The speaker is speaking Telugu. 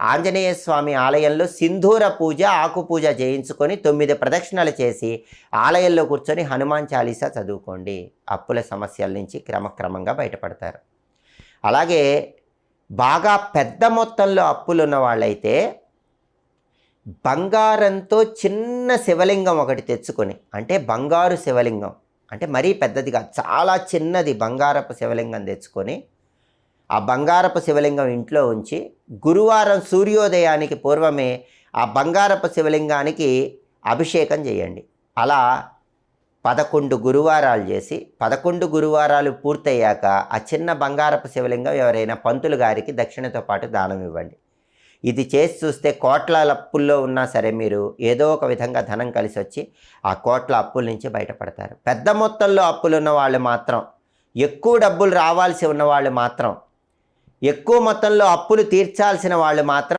ఆంజనేయ స్వామి ఆలయంలో సింధూర పూజ, ఆకు పూజ చేయించుకొని 9 ప్రదక్షిణలు చేసి ఆలయంలో కూర్చొని హనుమాన్ చాలీసా చదువుకోండి. అప్పుల సమస్యల నుంచి క్రమక్రమంగా బయటపడతారు. అలాగే బాగా పెద్ద మొత్తంలో అప్పులు ఉన్న వాళ్ళైతే బంగారంతో చిన్న శివలింగం ఒకటి తెచ్చుకొని, అంటే బంగారు శివలింగం, అంటే మరీ పెద్దదిగా చాలా చిన్నది బంగారపు శివలింగం తెచ్చుకొని ఆ బంగారపు శివలింగం ఇంట్లో ఉంచి గురువారం సూర్యోదయానికి పూర్వమే ఆ బంగారపు శివలింగానికి అభిషేకం చేయండి. అలా 11 గురువారాలు చేసి 11 గురువారాలు పూర్తయ్యాక ఆ చిన్న బంగారపు శివలింగం ఎవరైనా పంతులు గారికి దక్షిణతో పాటు దానం ఇవ్వండి. ఇది చేసి చూస్తే కోట్ల అప్పుల్లో ఉన్నా సరే మీరు ఏదో ఒక విధంగా ధనం కలిసి వచ్చి ఆ కోట్ల అప్పుల నుంచి బయటపడతారు. పెద్ద మొత్తంలో అప్పులు ఉన్న వాళ్ళు మాత్రం, ఎక్కువ డబ్బులు రావాల్సి ఉన్న వాళ్ళు మాత్రం, ఎక్కువ మొత్తంలో అప్పులు తీర్చాల్సిన వాళ్ళు మాత్రం